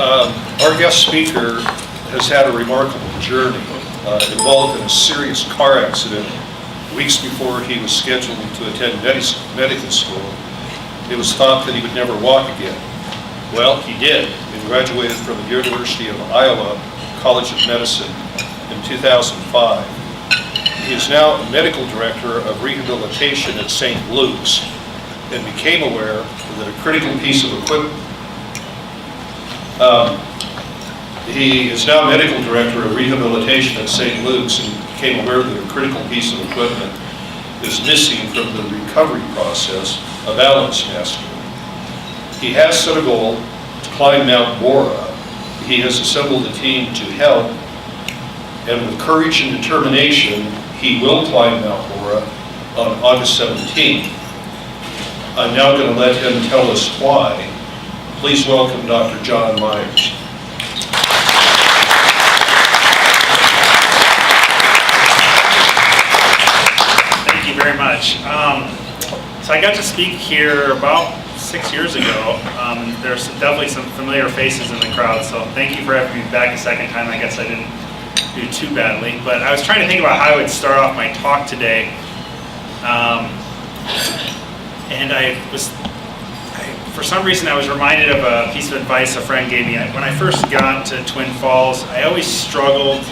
Our guest speaker has had a remarkable journey, involved in a serious car accident weeks before he was scheduled to attend medical school. It was thought that he would never walk again. Well, he did, and graduated from the University of Iowa College of Medicine in 2005. He is now a medical director of rehabilitation at St. Luke's and became aware that a critical piece of equipment He is now medical director of rehabilitation at St. Luke's and became aware that a critical piece of equipment is missing from the recovery process, a balance master. He has set a goal to climb Mount Borah. He has assembled a team to help, and with courage and determination, he will climb Mount Borah on August 17th. I'm now going to let him tell us why. Please welcome Dr. Jon Myers. Thank you very much. So I got to speak here about 6 years ago. There's definitely some familiar faces in the crowd, so thank you for having me back a second time. I guess I didn't do too badly, but I was trying to think about how I would start off my talk today. And for some reason, I was reminded of a piece of advice a friend gave me. When I first got to Twin Falls, I always struggled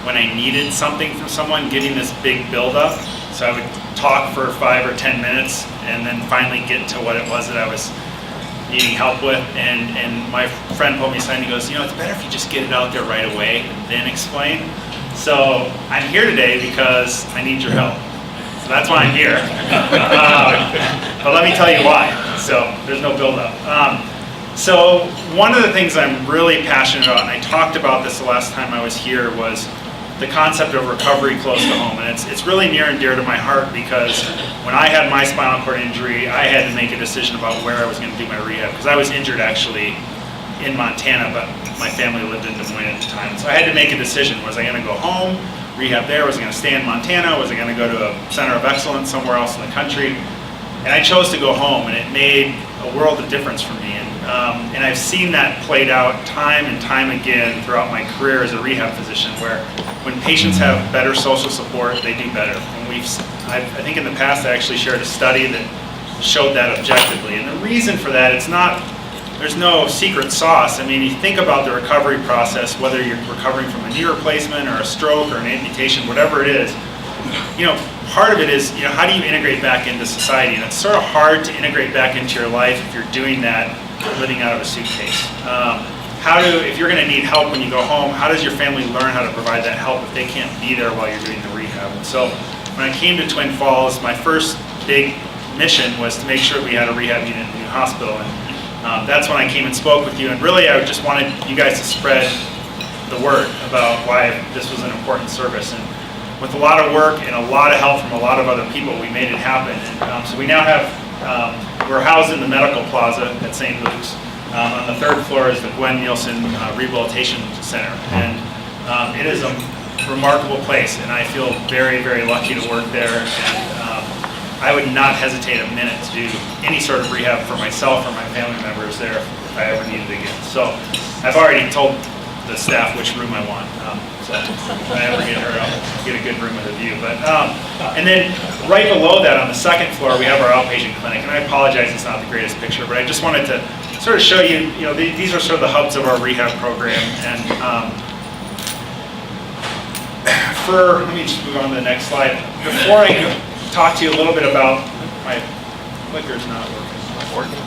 when I needed something from someone, getting this big buildup. So I would talk for 5 or 10 minutes and then finally get to what it was that I was needing help with. And my friend pulled me aside and he goes, it's better if you just get it out there right away and then explain. So I'm here today because I need your help. So that's why I'm here. But let me tell you why. So there's no buildup. So one of the things I'm really passionate about, and I talked about this the last time I was here, was the concept of recovery close to home. And it's really near and dear to my heart because when I had my spinal cord injury, I had to make a decision about where I was going to do my rehab, because I was injured actually in Montana, but my family lived in Des Moines at the time. So I had to make a decision. Was I going to go home, rehab there? Was I going to stay in Montana? Was I going to go to a center of excellence somewhere else in the country? And I chose to go home, and it made a world of difference for me. And I've seen that played out time and time again throughout my career as a rehab physician, where when patients have better social support, they do better. And I think in the past I actually shared a study that showed that objectively. And the reason for that, there's no secret sauce. I mean, you think about the recovery process, whether you're recovering from a knee replacement or a stroke or an amputation, whatever it is, part of it is, how do you integrate back into society? And it's sort of hard to integrate back into your life if you're doing that living out of a suitcase. If you're going to need help when you go home, how does your family learn how to provide that help if they can't be there while you're doing the rehab? And so when I came to Twin Falls, my first big mission was to make sure we had a rehab unit in the new hospital. And that's when I came and spoke with you. And really, I just wanted you guys to spread the word about why this was an important service. And with a lot of work and a lot of help from a lot of other people, we made it happen. And so we now have, we're housed in the medical plaza at St. Luke's. On the 3rd floor is the Gwen Nielsen Rehabilitation Center. And it is a remarkable place, and I feel very, very lucky to work there. And I would not hesitate a minute to do any sort of rehab for myself or my family members there if I ever needed it again. So I've already told the staff which room I want. So if I ever get hurt, I'll get a good room with a view. But and then right below that on the 2nd floor, we have our outpatient clinic. And I apologize, it's not the greatest picture, but I just wanted to sort of show you, these are sort of the hubs of our rehab program. And let me just move on to the next slide. Before I talk to you a little bit about, my clicker's not working.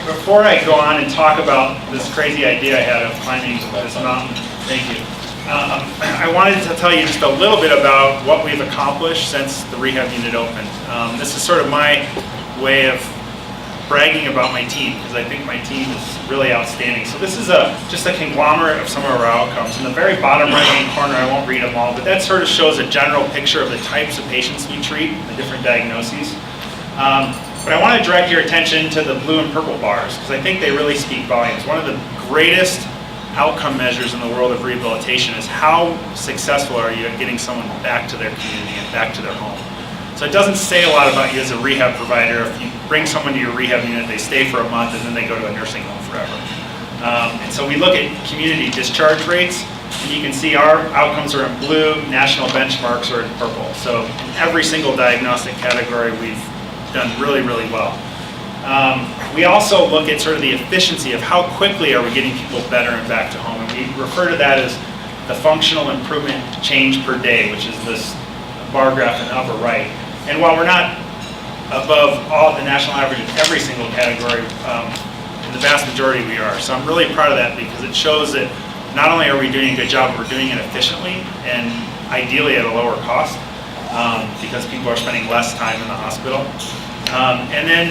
Before I go on and talk about this crazy idea I had of climbing this mountain, thank you. I wanted to tell you just a little bit about what we've accomplished since the rehab unit opened. This is sort of my way of bragging about my team, because I think my team is really outstanding. So this is just a conglomerate of some of our outcomes. In the very bottom right-hand corner, I won't read them all, but that sort of shows a general picture of the types of patients we treat, the different diagnoses. But I want to direct your attention to the blue and purple bars, because I think they really speak volumes. One of the greatest outcome measures in the world of rehabilitation is how successful are you at getting someone back to their community and back to their home. So it doesn't say a lot about you as a rehab provider. If you bring someone to your rehab unit, they stay for a month and then they go to a nursing home forever. And so we look at community discharge rates, and you can see our outcomes are in blue, national benchmarks are in purple. So in every single diagnostic category, we've done really, really well. We also look at sort of the efficiency of how quickly are we getting people better and back to home. And we refer to that as the functional improvement change per day, which is this bar graph in the upper right. And while we're not above all the national average in every single category, in the vast majority we are. So I'm really proud of that because it shows that not only are we doing a good job, we're doing it efficiently and ideally at a lower cost because people are spending less time in the hospital. And then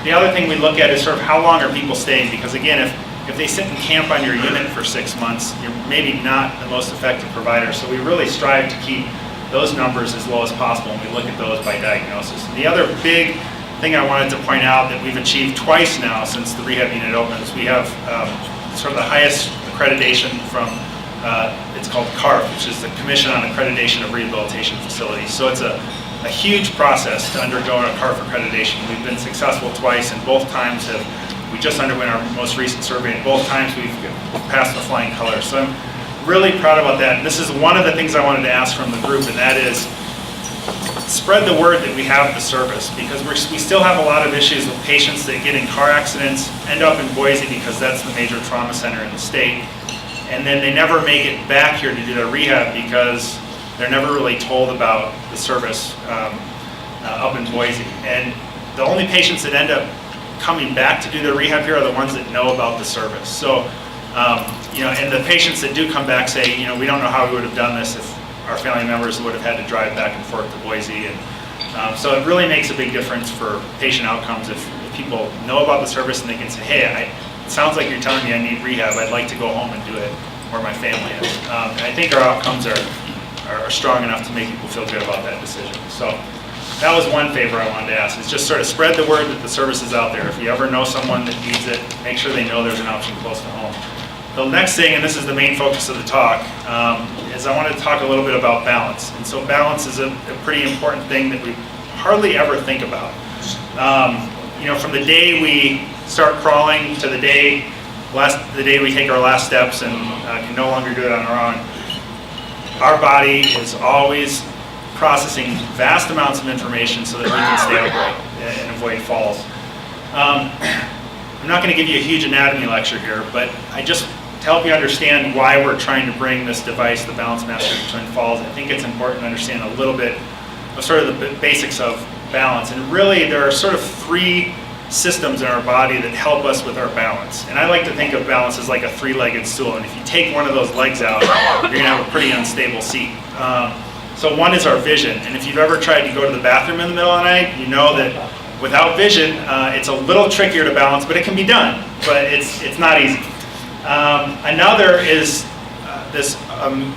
the other thing we look at is sort of how long are people staying, because again, if they sit and camp on your unit for 6 months, you're maybe not the most effective provider. So we really strive to keep those numbers as low as possible, and we look at those by diagnosis. And the other big thing I wanted to point out that we've achieved twice now since the rehab unit opened is we have sort of the highest accreditation from, it's called CARF, which is the Commission on Accreditation of Rehabilitation Facilities. So it's a huge process to undergo a CARF accreditation. We've been successful twice, and both times we just underwent our most recent survey, and both times we've passed the flying colors. So I'm really proud about that. And this is one of the things I wanted to ask from the group, and that is spread the word that we have the service, because we still have a lot of issues with patients that get in car accidents, end up in Boise because that's the major trauma center in the state, and then they never make it back here to do their rehab because they're never really told about the service up in Boise. And the only patients that end up coming back to do their rehab here are the ones that know about the service. So, and the patients that do come back say, we don't know how we would have done this if our family members would have had to drive back and forth to Boise. And so it really makes a big difference for patient outcomes if people know about the service and they can say, hey, it sounds like you're telling me I need rehab. I'd like to go home and do it where my family is. And I think our outcomes are strong enough to make people feel good about that decision. So that was one favor I wanted to ask, is just sort of spread the word that the service is out there. If you ever know someone that needs it, make sure they know there's an option close to home. The next thing, and this is the main focus of the talk, is I wanted to talk a little bit about balance. And so balance is a pretty important thing that we hardly ever think about. From the day we start crawling to the day we take our last steps and can no longer do it on our own, our body is always processing vast amounts of information so that we can stay upright and avoid falls. I'm not going to give you a huge anatomy lecture here, but to help you understand why we're trying to bring this device, the Balance Master to Twin Falls, I think it's important to understand a little bit of sort of the basics of balance. And really, there are sort of 3 systems in our body that help us with our balance. And I like to think of balance as like a 3-legged stool. And if you take one of those legs out, you're going to have a pretty unstable seat. So one is our vision. And if you've ever tried to go to the bathroom in the middle of the night, you know that without vision, it's a little trickier to balance, but it can be done. But it's not easy. Another is this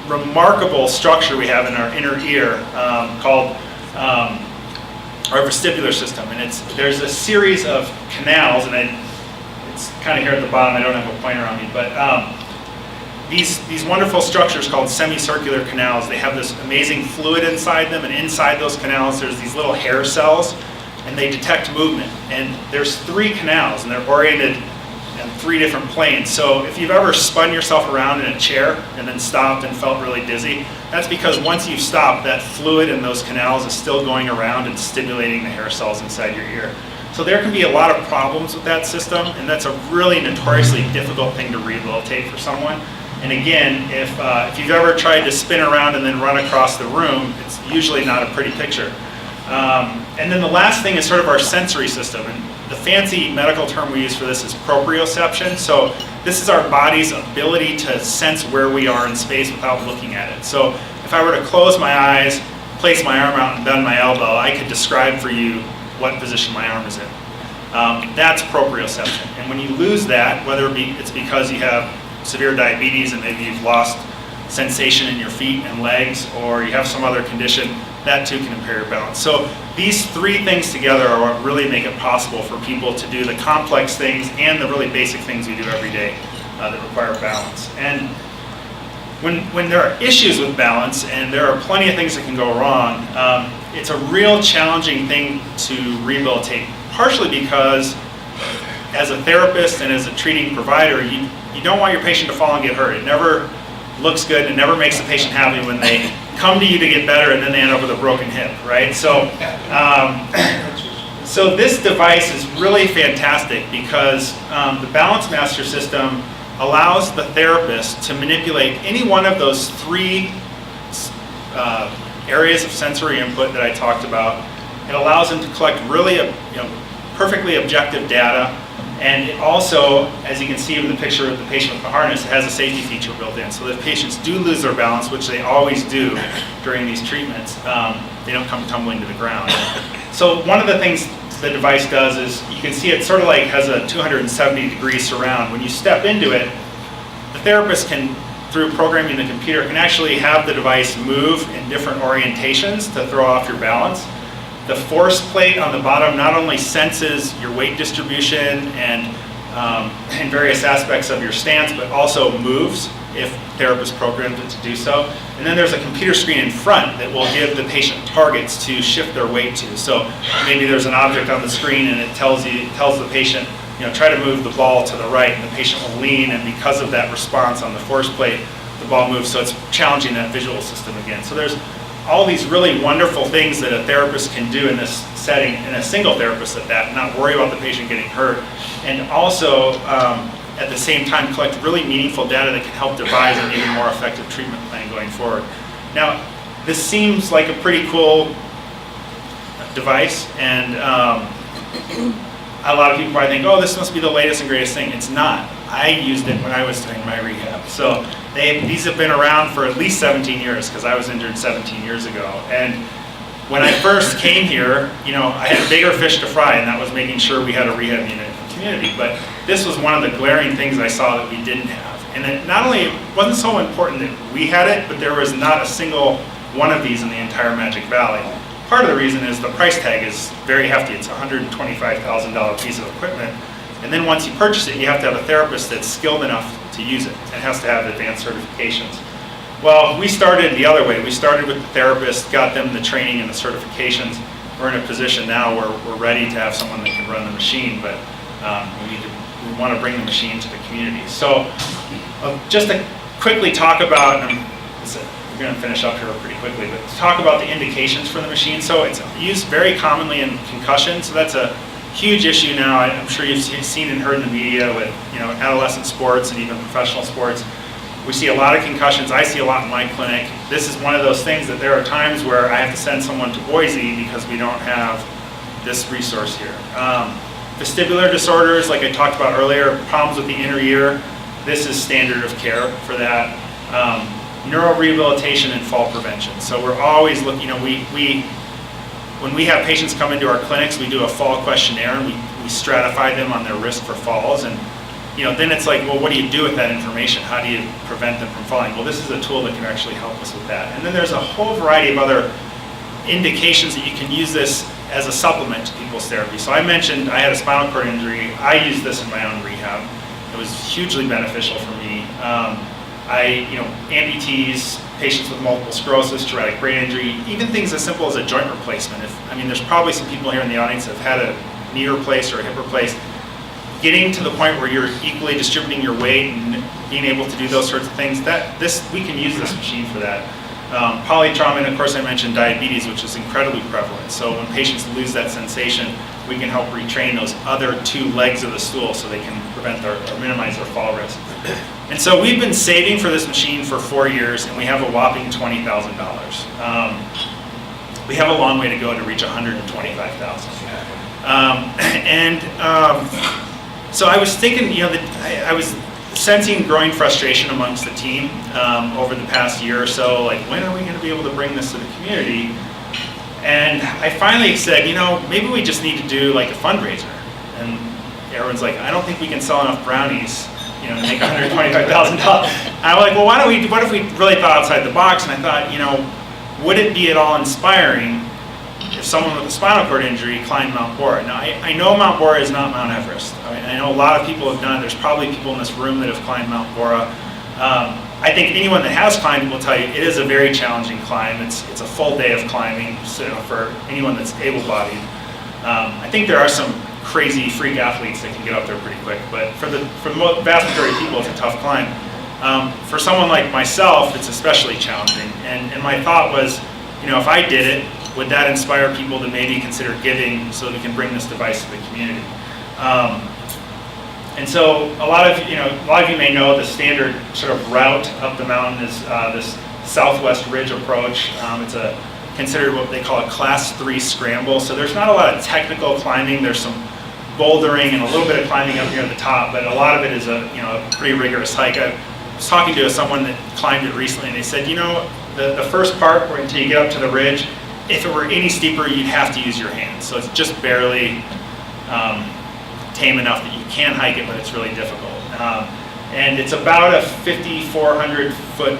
remarkable structure we have in our inner ear called our vestibular system, and there's a series of canals, and it's kind of here at the bottom. I don't have a pointer on me, but these wonderful structures called semicircular canals, they have this amazing fluid inside them, and inside those canals there's these little hair cells, and they detect movement. And there's 3 canals, and they're oriented in 3 different planes. So if you've ever spun yourself around in a chair and then stopped and felt really dizzy, that's because once you've stopped, that fluid in those canals is still going around and stimulating the hair cells inside your ear. So there can be a lot of problems with that system, and that's a really notoriously difficult thing to rehabilitate for someone. And again, if you've ever tried to spin around and then run across the room, it's usually not a pretty picture. And then the last thing is sort of our sensory system. And the fancy medical term we use for this is proprioception. So this is our body's ability to sense where we are in space without looking at it. So if I were to close my eyes, place my arm out and bend my elbow, I could describe for you what position my arm is in. That's proprioception. And when you lose that, whether it's because you have severe diabetes and maybe you've lost sensation in your feet and legs, or you have some other condition, that too can impair your balance. So these 3 things together are what really make it possible for people to do the complex things and the really basic things we do every day that require balance. And when there are issues with balance, and there are plenty of things that can go wrong, it's a real challenging thing to rehabilitate, partially because as a therapist and as a treating provider, you don't want your patient to fall and get hurt. It never looks good, it never makes the patient happy when they come to you to get better and then they end up with a broken hip, right? So, so this device is really fantastic because the Balance Master system allows the therapist to manipulate any one of those three areas of sensory input that I talked about. It allows them to collect really perfectly objective data, and it also, as you can see in the picture of the patient with the harness, it has a safety feature built in. So if patients do lose their balance, which they always do during these treatments, they don't come tumbling to the ground. So one of the things the device does is, you can see it sort of like has a 270-degree surround. When you step into it, the therapist can, through programming the computer, can actually have the device move in different orientations to throw off your balance. The force plate on the bottom not only senses your weight distribution and various aspects of your stance, but also moves if therapist programmed it to do so. And then there's a computer screen in front that will give the patient targets to shift their weight to. So maybe there's an object on the screen and it tells the patient, try to move the ball to the right, and the patient will lean, and because of that response on the force plate, the ball moves. So it's challenging that visual system again. So there's all these really wonderful things that a therapist can do in this setting, and a single therapist at that, not worry about the patient getting hurt, and also at the same time collect really meaningful data that can help devise an even more effective treatment plan going forward. Now, this seems like a pretty cool device, and a lot of people probably think, oh, this must be the latest and greatest thing. It's not. I used it when I was doing my rehab. So these have been around for at least 17 years, because I was injured 17 years ago. And when I first came here, I had a bigger fish to fry, and that was making sure we had a rehab unit in the community. But this was one of the glaring things I saw that we didn't have. And it not only wasn't so important that we had it, but there was not a single one of these in the entire Magic Valley. Part of the reason is the price tag is very hefty. It's a $125,000 piece of equipment. And then once you purchase it, you have to have a therapist that's skilled enough to use it. It has to have advanced certifications. Well, we started the other way. We started with the therapist, got them the training and the certifications. We're in a position now where we're ready to have someone that can run the machine, but we want to bring the machine to the community. So just to quickly talk about, we're going to finish up here pretty quickly, but to talk about the indications for the machine. So it's used very commonly in concussion, so that's a huge issue now. I'm sure you've seen and heard in the media with adolescent sports and even professional sports. We see a lot of concussions. I see a lot in my clinic. This is one of those things that there are times where I have to send someone to Boise because we don't have this resource here. Vestibular disorders, like I talked about earlier, problems with the inner ear, this is standard of care for that. Neurorehabilitation and fall prevention. So we're always looking, when we have patients come into our clinics, we do a fall questionnaire, and we stratify them on their risk for falls. And then it's like, well, what do you do with that information? How do you prevent them from falling? Well, this is a tool that can actually help us with that. And then there's a whole variety of other indications that you can use this as a supplement to people's therapy. So I mentioned I had a spinal cord injury. I used this in my own rehab. It was hugely beneficial for me. Amputees, patients with multiple sclerosis, traumatic brain injury, even things as simple as a joint replacement. There's probably some people here in the audience that have had a knee replaced or a hip replaced. Getting to the point where you're equally distributing your weight and being able to do those sorts of things, we can use this machine for that. Polytrauma, and of course I mentioned diabetes, which is incredibly prevalent. So when patients lose that sensation, we can help retrain those other two legs of the stool so they can prevent or minimize their fall risk. And so we've been saving for this machine for 4 years, and we have a whopping $20,000. We have a long way to go to reach $125,000. So I was thinking, that I was sensing growing frustration amongst the team over the past year or so, like, when are we going to be able to bring this to the community? And I finally said, maybe we just need to do like a fundraiser. And everyone's like, I don't think we can sell enough brownies, to make $125,000. I'm like, well, what if we really thought outside the box? And I thought, would it be at all inspiring if someone with a spinal cord injury climbed Mount Borah? Now, I know Mount Borah is not Mount Everest. I know a lot of people have done it. There's probably people in this room that have climbed Mount Borah. I think anyone that has climbed will tell you it is a very challenging climb. It's a full day of climbing, so for anyone that's able-bodied. I think there are some crazy freak athletes that can get up there pretty quick, but for the vast majority of people, it's a tough climb. For someone like myself, it's especially challenging. And my thought was, if I did it, would that inspire people to maybe consider giving so that we can bring this device to the community? And so a lot of you may know the standard sort of route up the mountain is this southwest ridge approach. It's considered what they call a class 3 scramble. So there's not a lot of technical climbing. There's some bouldering and a little bit of climbing up here at the top, but a lot of it is a pretty rigorous hike. I was talking to someone that climbed it recently, and they said, the first part until you get up to the ridge, if it were any steeper, you'd have to use your hands. So it's just barely tame enough that you can hike it, but it's really difficult. And it's about a 5,400 foot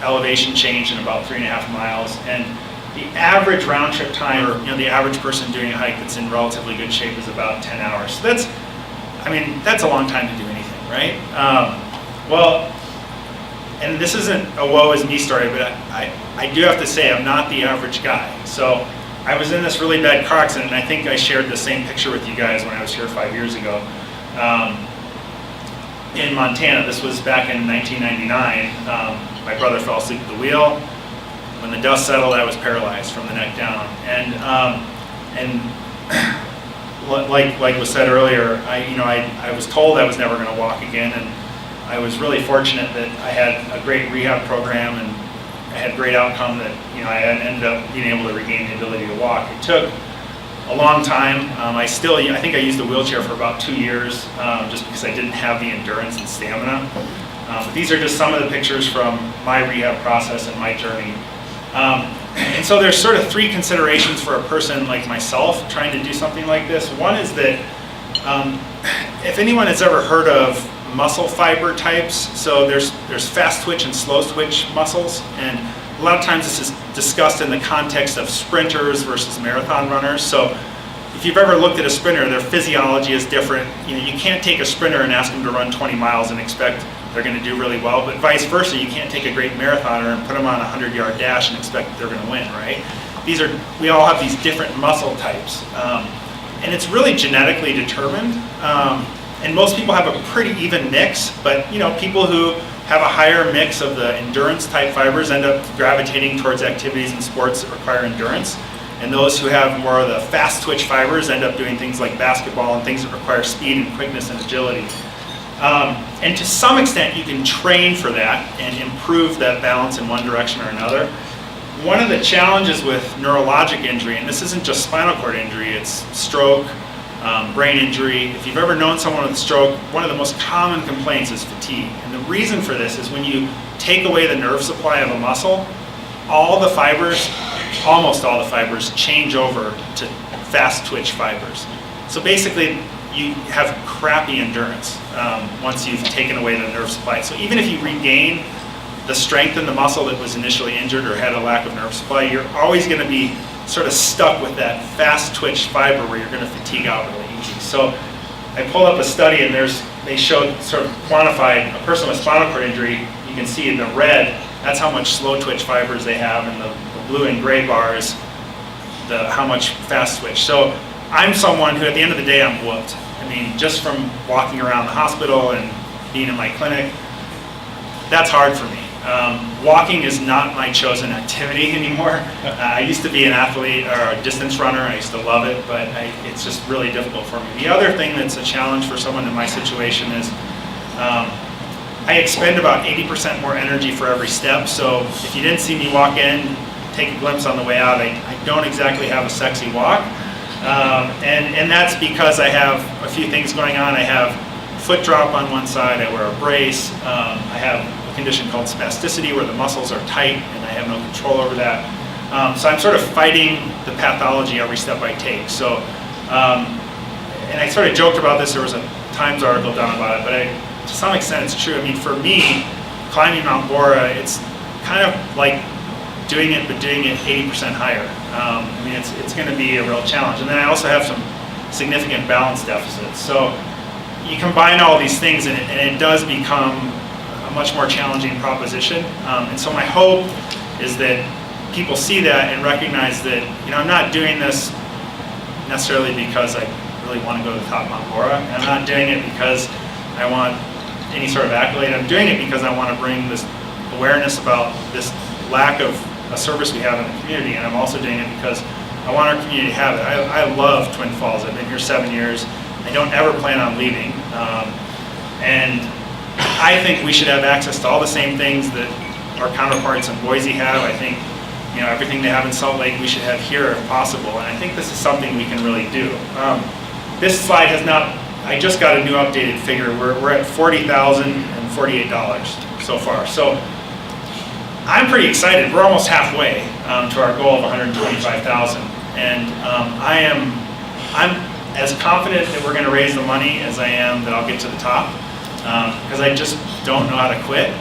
elevation change in about 3.5 miles. And the average round trip time, or the average person doing a hike that's in relatively good shape, is about 10 hours. So that's a long time to do anything, right? Well, and this isn't a woe is me story, but I do have to say I'm not the average guy. So I was in this really bad car accident, and I think I shared the same picture with you guys when I was here 5 years ago in Montana. This was back in 1999. My brother fell asleep at the wheel. When the dust settled, I was paralyzed from the neck down. And like was said earlier, I was told I was never going to walk again, and I was really fortunate that I had a great rehab program and I had a great outcome that I ended up being able to regain the ability to walk. It took a long time. I think I used a wheelchair for about 2 years just because I didn't have the endurance and stamina. But these are just some of the pictures from my rehab process and my journey. And so there's sort of 3 considerations for a person like myself trying to do something like this. One is that if anyone has ever heard of muscle fiber types, so there's fast twitch and slow twitch muscles, and a lot of times this is discussed in the context of sprinters versus marathon runners. So if you've ever looked at a sprinter, their physiology is different. You can't take a sprinter and ask them to run 20 miles and expect they're going to do really well, but vice versa, you can't take a great marathoner and put them on a 100-yard dash and expect they're going to win, right? We all have these different muscle types, and it's really genetically determined. And most people have a pretty even mix, but people who have a higher mix of the endurance type fibers end up gravitating towards activities and sports that require endurance. And those who have more of the fast twitch fibers end up doing things like basketball and things that require speed and quickness and agility. And to some extent, you can train for that and improve that balance in one direction or another. One of the challenges with neurologic injury, and this isn't just spinal cord injury, it's stroke, brain injury. If you've ever known someone with a stroke, one of the most common complaints is fatigue. And the reason for this is when you take away the nerve supply of a muscle, almost all the fibers change over to fast twitch fibers. So basically, you have crappy endurance once you've taken away the nerve supply. So even if you regain the strength in the muscle that was initially injured or had a lack of nerve supply, you're always going to be sort of stuck with that fast twitch fiber where you're going to fatigue out really easy. So I pulled up a study, and they showed sort of quantified a person with spinal cord injury. You can see in the red, that's how much slow twitch fibers they have, and the blue and gray bars, how much fast twitch. So I'm someone who, at the end of the day, I'm whooped. I mean, just from walking around the hospital and being in my clinic, that's hard for me. Walking is not my chosen activity anymore. I used to be an athlete or a distance runner. I used to love it, but it's just really difficult for me. The other thing that's a challenge for someone in my situation is I expend about 80% more energy for every step. So if you didn't see me walk in, take a glimpse on the way out, I don't exactly have a sexy walk. And that's because I have a few things going on. I have foot drop on one side, I wear a brace, I have a condition called spasticity where the muscles are tight and I have no control over that. So I'm sort of fighting the pathology every step I take. So, and I sort of joked about this, there was a Times article done about it, but to some extent it's true. I mean, for me, climbing Mount Borah, it's kind of like doing it, but doing it 80% higher. I mean, it's going to be a real challenge. And then I also have some significant balance deficits. So you combine all these things, and it does become a a much more challenging proposition. And so my hope is that people see that and recognize that, I'm not doing this necessarily because I really want to go to the top of Mount Borah. And I'm not doing it because I want any sort of accolade. I'm doing it because I want to bring this awareness about this lack of a service we have in the community, and I'm also doing it because I want our community to have it. I love Twin Falls. I've been here 7 years. I don't ever plan on leaving. And I think we should have access to all the same things that our counterparts in Boise have. I think, everything they have in Salt Lake we should have here if possible, and I think this is something we can really do. This slide has not, I just got a new updated figure. We're at $40,048 so far. So I'm pretty excited. We're almost halfway to our goal of $125,000, and I'm as confident that we're going to raise the money as I am that I'll get to the top, because I just don't know how to quit.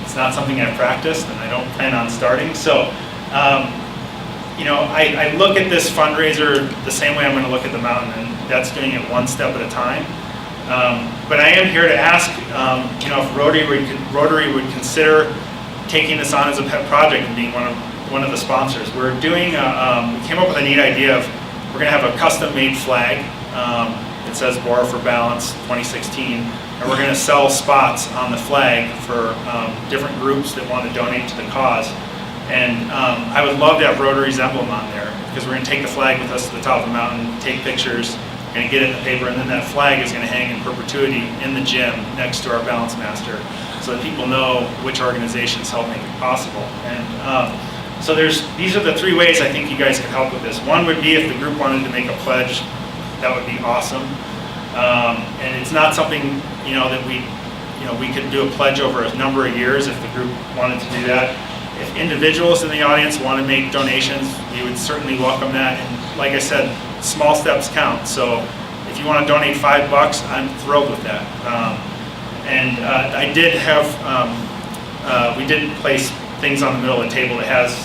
It's not something I've practiced, and I don't plan on starting. So, I look at this fundraiser the same way I'm going to look at the mountain, and that's doing it one step at a time. But I am here to ask, if Rotary would consider taking this on as a pet project and being one of the sponsors. We're doing, we came up with a neat idea of, we're going to have a custom-made flag. It says Borah for Balance 2016, and we're going to sell spots on the flag for different groups that want to donate to the cause. And I would love to have Rotary's emblem on there, because we're going to take the flag with us to the top of the mountain, take pictures, going to get it in the paper, and then that flag is going to hang in perpetuity in the gym next to our balance master, so that people know which organizations help make it possible. And so these are the 3 ways I think you guys could help with this. One would be if the group wanted to make a pledge. That would be awesome. And it's not something that we could do a pledge over a number of years if the group wanted to do that. If individuals in the audience want to make donations, we would certainly welcome that. And like I said, small steps count. So if you want to donate $5, I'm thrilled with that. I did have, we did place things on the middle of the table that has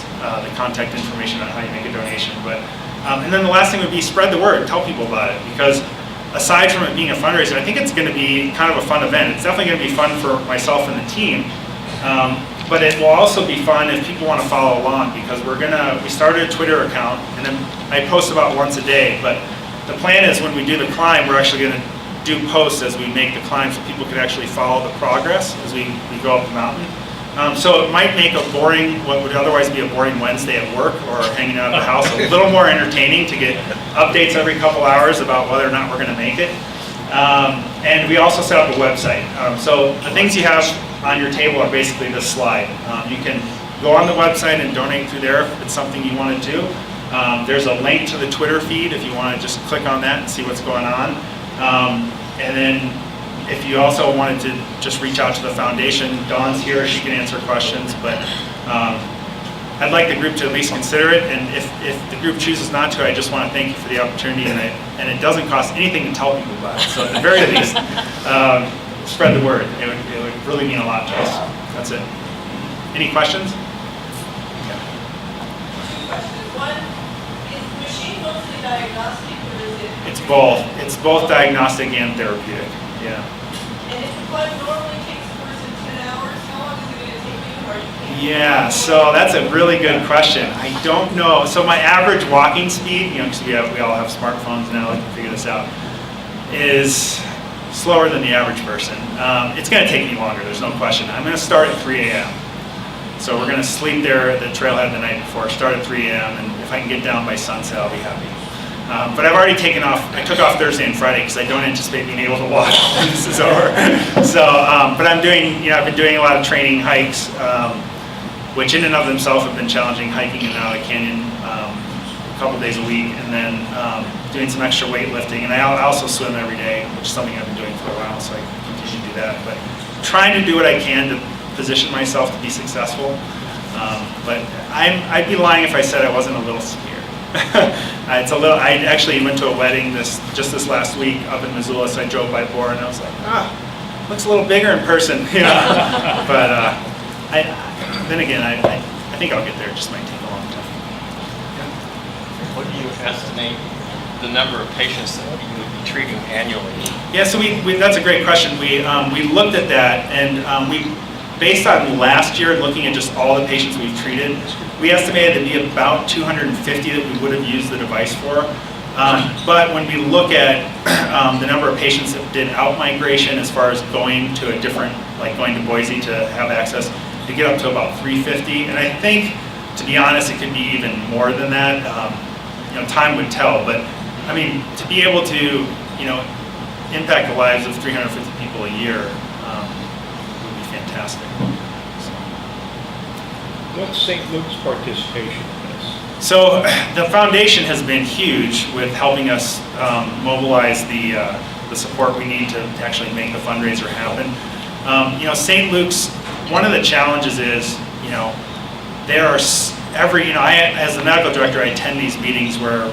the contact information on how you make a donation. But and then the last thing would be spread the word, tell people about it, because aside from it being a fundraiser, I think it's going to be kind of a fun event. It's definitely going to be fun for myself and the team, but it will also be fun if people want to follow along, because we started a Twitter account, and then I post about once a day. But the plan is when we do the climb, we're actually going to do posts as we make the climb, so people can actually follow the progress as we go up the mountain. So it might make what would otherwise be a boring Wednesday at work or hanging out at the house a little more entertaining, to get updates every couple hours about whether or not we're going to make it. And we also set up a website. So the things you have on your table are basically this slide. You can go on the website and donate through there if it's something you want to do. There's a link to the Twitter feed if you want to just click on that and see what's going on. And then if you also wanted to just reach out to the foundation, Dawn's here, she can answer questions, but I'd like the group to at least consider it, and if the group chooses not to, I just want to thank you for the opportunity, and it doesn't cost anything to tell people about it, so at the very least, spread the word. It would really mean a lot to us. That's it. Any questions? Two questions. One, is the machine mostly diagnostic, or is it? It's both diagnostic and therapeutic. Yeah. And if the blood normally takes a person 10 hours, how long is it going to take you? Or you can't? Yeah, so that's a really good question. I don't know. So my average walking speed, because we all have smartphones now, we can figure this out, is slower than the average person. It's going to take me longer, there's no question. I'm going to start at 3 a.m. So we're going to sleep there at the trailhead the night before, start at 3 a.m., and if I can get down by sunset, I'll be happy. But I've already taken off. I took off Thursday and Friday because I don't anticipate being able to walk when this is over. So, but I'm doing, I've been doing a lot of training hikes, which in and of themselves have been challenging, hiking in and out of the canyon a couple days a week, and then doing some extra weightlifting. And I also swim every day, which is something I've been doing for a while, so I continue to do that. But trying to do what I can to position myself to be successful. But I'd be lying if I said I wasn't a little scared. I actually went to a wedding just this last week up in Missoula, so I drove by Borah, and I was like, looks a little bigger in person, But then again, I think I'll get there. It just might take a long time. What do you estimate the number of patients that you would be treating annually? Yeah, so that's a great question. We looked at that, and based on last year, looking at just all the patients we've treated, we estimated it'd be about 250 that we would have used the device for. But when we look at the number of patients that did out migration as far as going to a different, like going to Boise to have access, to get up to about 350. And I think, to be honest, it could be even more than that. Time would tell. But I mean, to be able to, impact the lives of 350 people a year would be fantastic. What's St. Luke's participation in this? So the foundation has been huge with helping us mobilize the support we need to actually make the fundraiser happen. St. Luke's, one of the challenges is, there are as the medical director, I attend these meetings where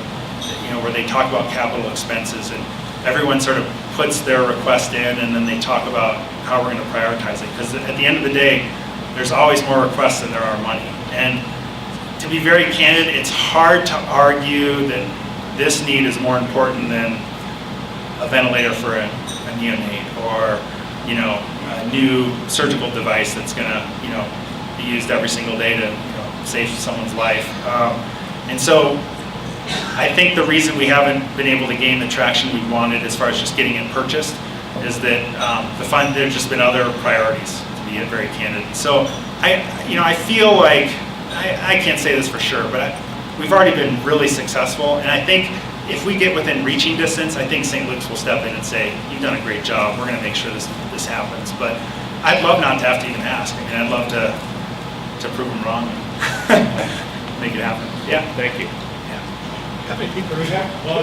they talk about capital expenses, and everyone sort of puts their request in, and then they talk about how we're going to prioritize it. Because at the end of the day, there's always more requests than there are money. And to be very candid, it's hard to argue that this need is more important than a ventilator for a neonate, or a new surgical device that's going to be used every single day to save someone's life. And so I think the reason we haven't been able to gain the traction we wanted as far as just getting it purchased is that there's just been other priorities, to be very candid. So I feel like, I can't say this for sure, but we've already been really successful, and I think if we get within reaching distance, I think St. Luke's will step in and say, you've done a great job, we're going to make sure this happens. But I'd love not to have to even ask. I mean, I'd love to prove them wrong and make it happen. Yeah. Thank you. How many people are that? Well,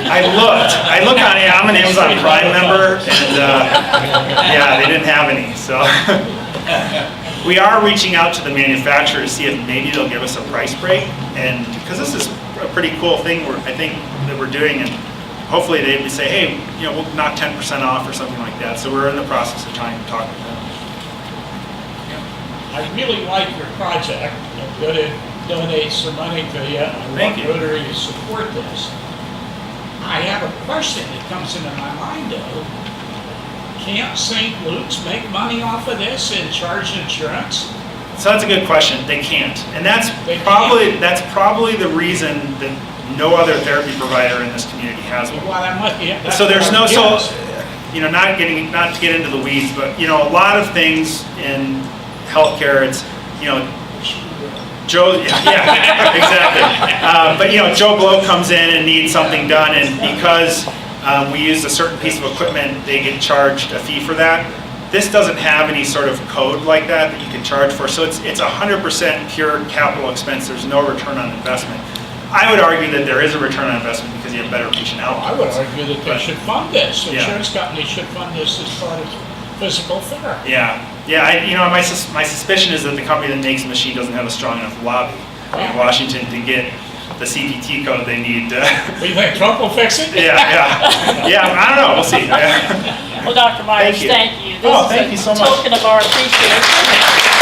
I looked on it. I'm an Amazon Prime member, and yeah, they didn't have any. So we are reaching out to the manufacturer to see if maybe they'll give us a price break, and because this is a pretty cool thing I think that we're doing, and hopefully they would say, hey, we'll knock 10% off or something like that. So we're in the process of trying to talk with them. I really like your project. I'm going to donate some money to you. I want Rotary to support this. I have a question that comes into my mind though. Can't St. Luke's make money off of this and charge insurance? So that's a good question. They can't, and that's probably the reason that no other therapy provider in this community has one. Well, I'm with you. So there's no not to get into the weeds, but a lot of things in healthcare, it's Joe, yeah, exactly. But Joe Blow comes in and needs something done, and because we use a certain piece of equipment, they get charged a fee for that. This doesn't have any sort of code like that you can charge for, so it's 100% pure capital expense. There's no return on investment. I would argue that there is a return on investment because you have better patient outcomes. I would argue that they should fund this. Insurance companies should fund this as part of physical therapy. Yeah. My suspicion is that the company that makes the machine doesn't have a strong enough lobby in Washington to get the CPT code they need. What do you think, Trump will fix it? Yeah. I don't know. We'll see. Well, Dr. Myers, thank you. This thank you so much. Token of our appreciation.